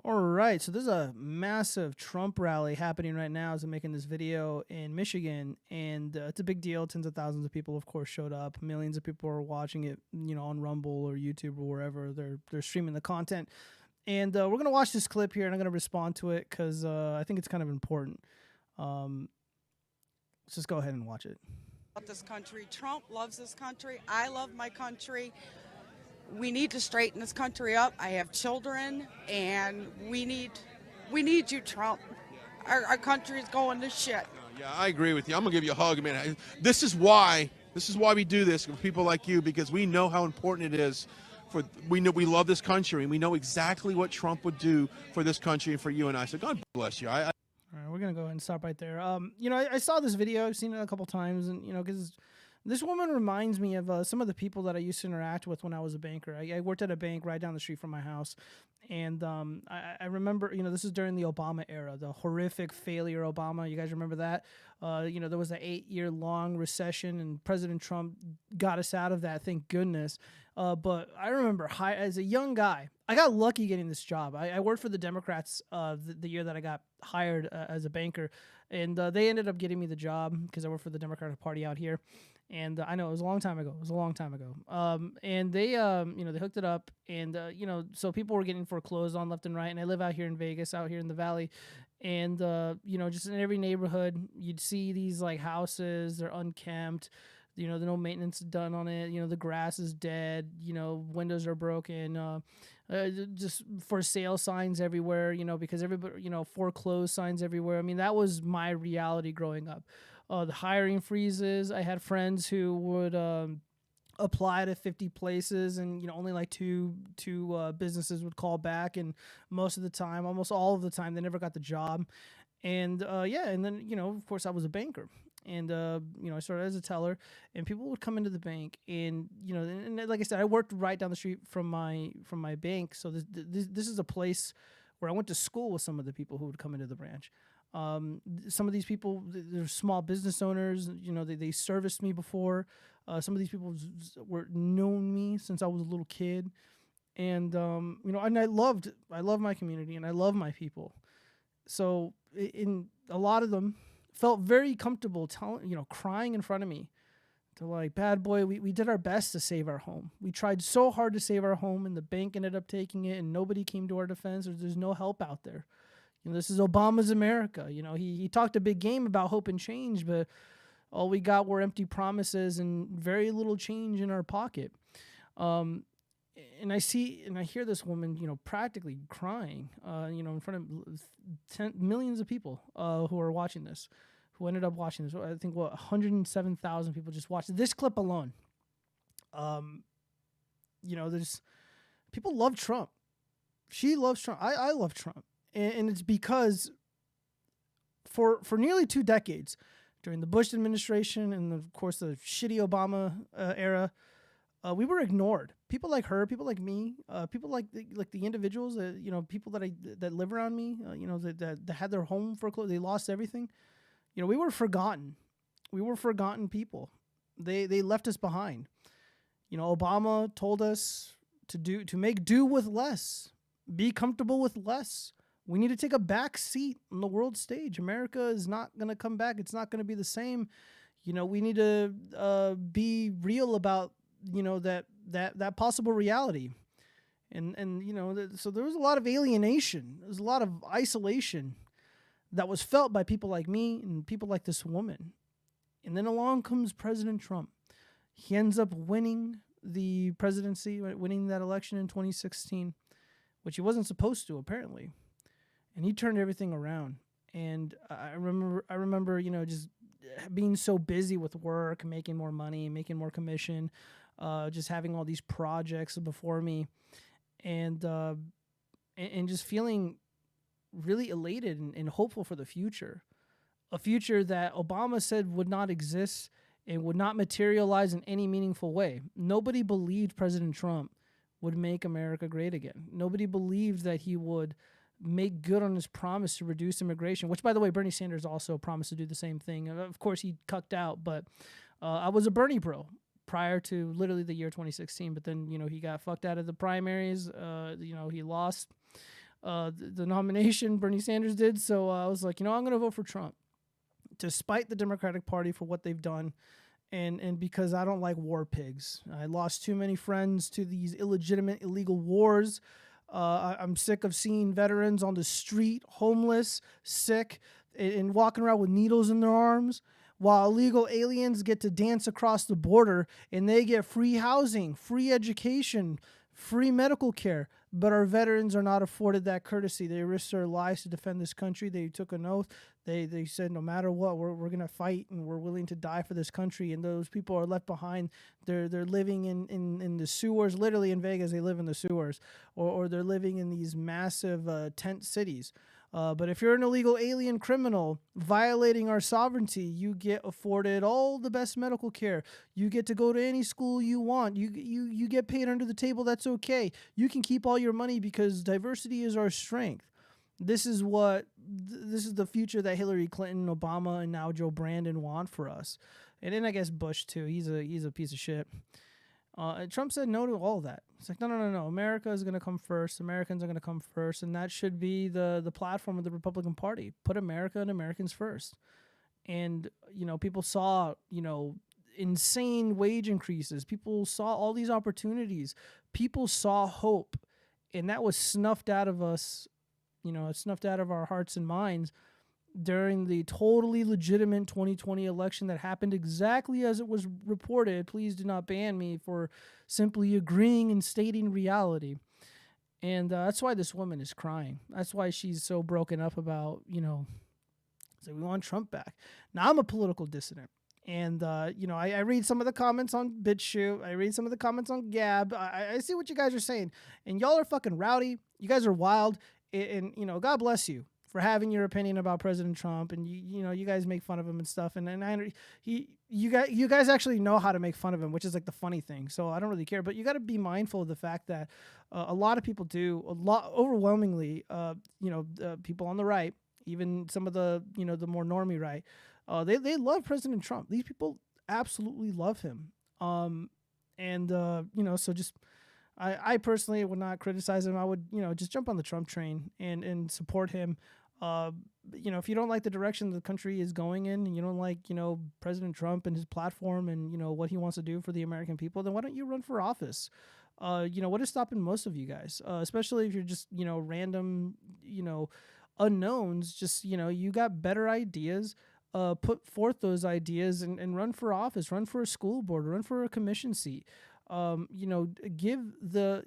All right, so there's a massive Trump rally happening right now as I'm making this video in Michigan, and it's a big deal. Tens of thousands of people, of course, showed up. Millions of people are watching it, on Rumble or YouTube or wherever they're streaming the content. And we're gonna watch this clip here, and I'm gonna respond to it because I think it's kind of important. Let's just go ahead and watch it. This country, Trump loves this country. I love my country. We need to straighten this country up. I have children, and we need you, Trump. Our country is going to shit. Yeah, I agree with you. I'm gonna give you a hug, man. This is why we do this for people like you, because we know how important it is. We know we love this country, and we know exactly what Trump would do for this country and for you and I. So God bless you. All right, we're gonna go ahead and stop right there. I saw this video. I've seen it a couple times, and because this woman reminds me of some of the people that I used to interact with when I was a banker. I worked at a bank right down the street from my house. And I remember, this is during the Obama era, the horrific failure Obama. You guys remember that? There was an 8-year-long recession, and President Trump got us out of that, thank goodness. But I remember, as a young guy, I got lucky getting this job. I worked for the Democrats the year that I got hired as a banker, and they ended up getting me the job because I worked for the Democratic Party out here. And I know it was a long time ago. And they, they hooked it up, and so people were getting foreclosed on left and right. And I live out here in Vegas, out here in the Valley, and just in every neighborhood, you'd see these like houses. They're unkempt. There's no maintenance done on it. The grass is dead. Windows are broken. Just for sale signs everywhere. Because everybody, foreclosed signs everywhere. I mean, that was my reality growing up. The hiring freezes. I had friends who would apply to 50 places, and only like two businesses would call back, and most of the time, almost all of the time, they never got the job. And and then of course I was a banker, and I started as a teller, and people would come into the bank, and and like I said, I worked right down the street from my bank, so this is a place where I went to school with some of the people who would come into the branch. Some of these people, they're small business owners. They serviced me before. Some of these people were known me since I was a little kid, and and I love my community, and I love my people. So in a lot of them felt very comfortable crying in front of me. They're like, "Bad boy, we did our best to save our home. We tried so hard to save our home, and the bank ended up taking it, and nobody came to our defense. There's no help out there. This is Obama's America." He talked a big game about hope and change, but all we got were empty promises and very little change in our pocket. And I hear this woman, practically crying, in front of millions of people who are watching this, who ended up watching this. I think 107,000 people just watched this clip alone. There's people love Trump. She loves Trump. I love Trump. And it's because for nearly 2 decades, during the Bush administration and, of course, the shitty Obama era, we were ignored. People like her, people like me, people like the individuals, people that live around me, that had their home foreclosed, they lost everything. We were forgotten. We were forgotten people. They left us behind. Obama told us to make do with less, be comfortable with less. We need to take a back seat on the world stage. America is not going to come back. It's not going to be the same. We need to be real about, that possible reality. And so there was a lot of alienation. There was a lot of isolation that was felt by people like me and people like this woman. And then along comes President Trump. He ends up winning the presidency, winning that election in 2016, which he wasn't supposed to, apparently. And he turned everything around. And I remember, just being so busy with work, making more money, making more commission, just having all these projects before me, and just feeling really elated and hopeful for the future. A future that Obama said would not exist and would not materialize in any meaningful way. Nobody believed President Trump would make America great again. Nobody believed that he would make good on his promise to reduce immigration, which, by the way, Bernie Sanders also promised to do the same thing. Of course, he cucked out, but I was a Bernie bro prior to literally the year 2016. But then, he got fucked out of the primaries. He lost. the nomination Bernie Sanders did. So I was like, I'm going to vote for Trump, despite the Democratic Party for what they've done. And because I don't like war pigs. I lost too many friends to these illegitimate, illegal wars. I'm sick of seeing veterans on the street, homeless, sick, and walking around with needles in their arms, while illegal aliens get to dance across the border and they get free housing, free education, free medical care. But our veterans are not afforded that courtesy. They risked their lives to defend this country. They took an oath. They said, no matter what, we're going to fight and we're willing to die for this country. And those people are left behind. They're living in the sewers. Literally in Vegas, they live in the sewers. Or they're living in these massive tent cities. But if you're an illegal alien criminal violating our sovereignty, you get afforded all the best medical care. You get to go to any school you want. You get paid under the table. That's okay. You can keep all your money because diversity is our strength. This is the future that Hillary Clinton, Obama, and now Joe Brandon want for us. And then I guess Bush too. He's a piece of shit. And Trump said no to all of that. It's like, no. America is going to come first. Americans are going to come first. And that should be the platform of the Republican Party. Put America and Americans first. And, people saw, insane wage increases. People saw all these opportunities. People saw hope. And that was snuffed out of us, snuffed out of our hearts and minds during the totally legitimate 2020 election that happened exactly as it was reported. Please do not ban me for simply agreeing and stating reality. And that's why this woman is crying. That's why she's so broken up about, so we want Trump back. Now, I'm a political dissident. And, I read some of the comments on Bitchute. I read some of the comments on Gab. I see what you guys are saying. And y'all are fucking rowdy. You guys are wild. And God bless you for having your opinion about President Trump, and you guys make fun of him and stuff, and you guys actually know how to make fun of him, which is like the funny thing. So I don't really care, but you got to be mindful of the fact that a lot of people overwhelmingly, people on the right, even some of the the more normie right, they love President Trump. These people absolutely love him, so just. I personally would not criticize him. I would, just jump on the Trump train and support him. If you don't like the direction the country is going in, and you don't like, President Trump and his platform and, what he wants to do for the American people, then why don't you run for office? What is stopping most of you guys, especially if you're just, random, unknowns, just, you got better ideas. Put forth those ideas and run for office, run for a school board, run for a commission seat. Give the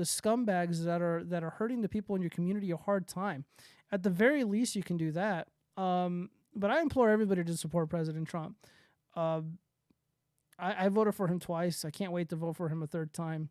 scumbags that are hurting the people in your community a hard time. At the very least, you can do that. But I implore everybody to support President Trump. I voted for him twice. I can't wait to vote for him a third time.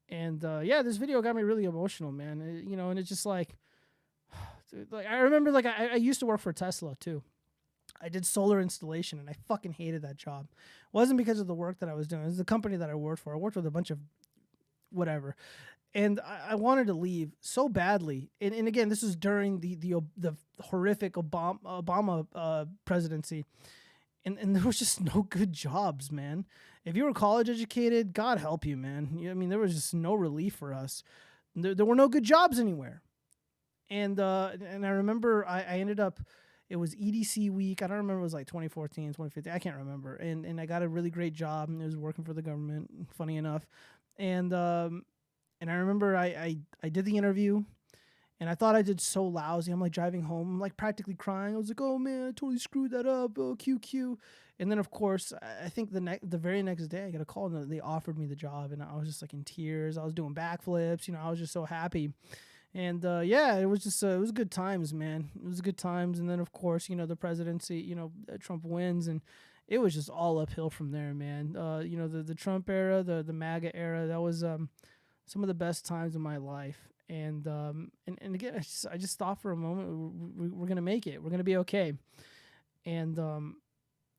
And this video got me really emotional, man. And it's just like I remember, I used to work for Tesla too. I did solar installation, and I fucking hated that job. It wasn't because of the work that I was doing. It was the company that I worked for. I worked with a bunch of whatever. And I wanted to leave so badly. And again, this was during the horrific Obama presidency. And there was just no good jobs, man. If you were college educated, God help you, man. There was just no relief for us. There were no good jobs anywhere. And I remember I ended up... It was EDC week. I don't remember. It was like 2014, 2015. I can't remember. And I got a really great job, and it was working for the government, funny enough. And I remember I did the interview, and I thought I did so lousy. I'm like driving home, I'm like practically crying. I was like, oh man, I totally screwed that up. Oh, QQ. And then of course, I think the very next day I got a call and they offered me the job, and I was just like in tears. I was doing backflips. I was just so happy. And it was just it was good times, man. It was good times. And then of course, the presidency, Trump wins, and it was just all uphill from there, man. The Trump era, the MAGA era, that was some of the best times of my life. And again, I just thought for a moment we're gonna make it. We're gonna be okay. And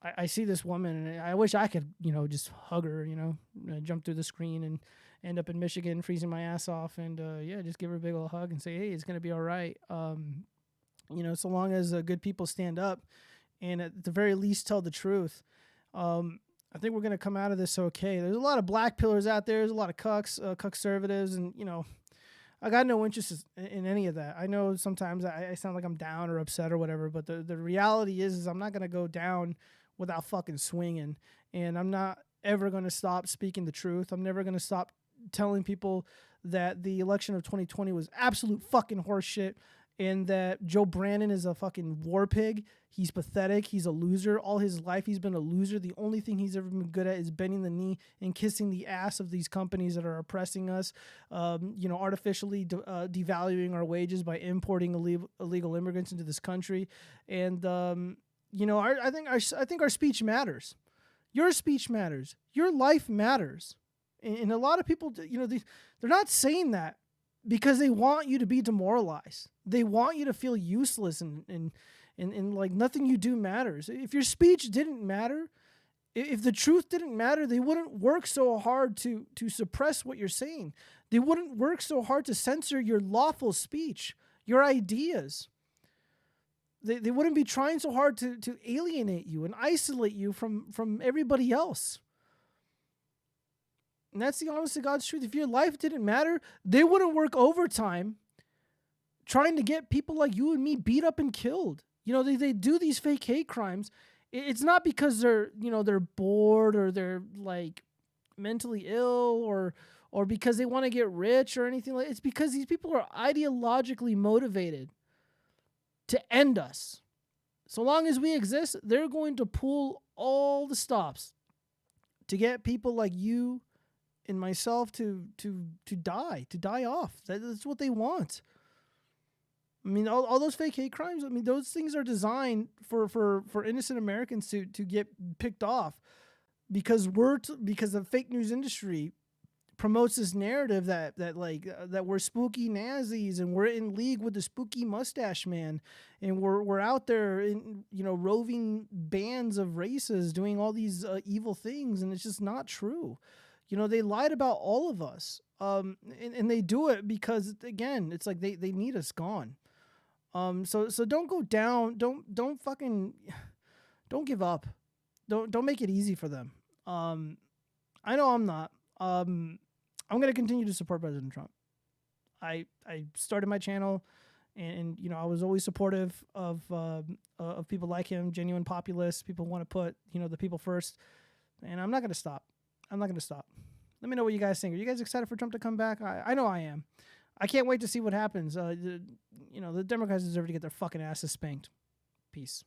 I see this woman, and I wish I could, just hug her, jump through the screen and end up in Michigan freezing my ass off, and just give her a big old hug and say, hey, it's gonna be all right. So long as good people stand up and at the very least tell the truth, I think we're gonna come out of this okay. There's a lot of black pillars out there. There's a lot of cucks, conservatives, and I got no interest in any of that. I know sometimes I sound like I'm down or upset or whatever, but the reality is I'm not going to go down without fucking swinging. And I'm not ever going to stop speaking the truth. I'm never going to stop telling people that the election of 2020 was absolute fucking horseshit and that Joe Brandon is a fucking war pig. He's pathetic. He's a loser. All his life he's been a loser. The only thing he's ever been good at is bending the knee and kissing the ass of these companies that are oppressing us, artificially devaluing our wages by importing illegal immigrants into this country. And, I think our speech matters. Your speech matters. Your life matters. And a lot of people, they're not saying that because they want you to be demoralized. They want you to feel useless and like nothing you do matters. If your speech didn't matter, if the truth didn't matter, they wouldn't work so hard to suppress what you're saying. They wouldn't work so hard to censor your lawful speech, your ideas. They wouldn't be trying so hard to alienate you and isolate you from everybody else. And that's the honest to God's truth. If your life didn't matter, they wouldn't work overtime trying to get people like you and me beat up and killed. They do these fake hate crimes. It's not because they're bored or they're like mentally ill or because they want to get rich or anything like. It's because these people are ideologically motivated to end us. So long as we exist, they're going to pull all the stops to get people like you and myself to die off. That's what they want. I mean, all those fake hate crimes, I mean, those things are designed for innocent Americans to get picked off because the fake news industry promotes this narrative that we're spooky Nazis and we're in league with the spooky mustache man and we're out there in roving bands of races doing all these evil things, and it's just not true. They lied about all of us, and they do it because again, it's like they need us gone. So don't go down. Don't give up. Don't make it easy for them. I know I'm not. I'm going to continue to support President Trump. I started my channel and I was always supportive of people like him, genuine populists, people who want to put, the people first. And I'm not going to stop. Let me know what you guys think. Are you guys excited for Trump to come back? I know I am. I can't wait to see what happens. The Democrats deserve to get their fucking asses spanked. Peace.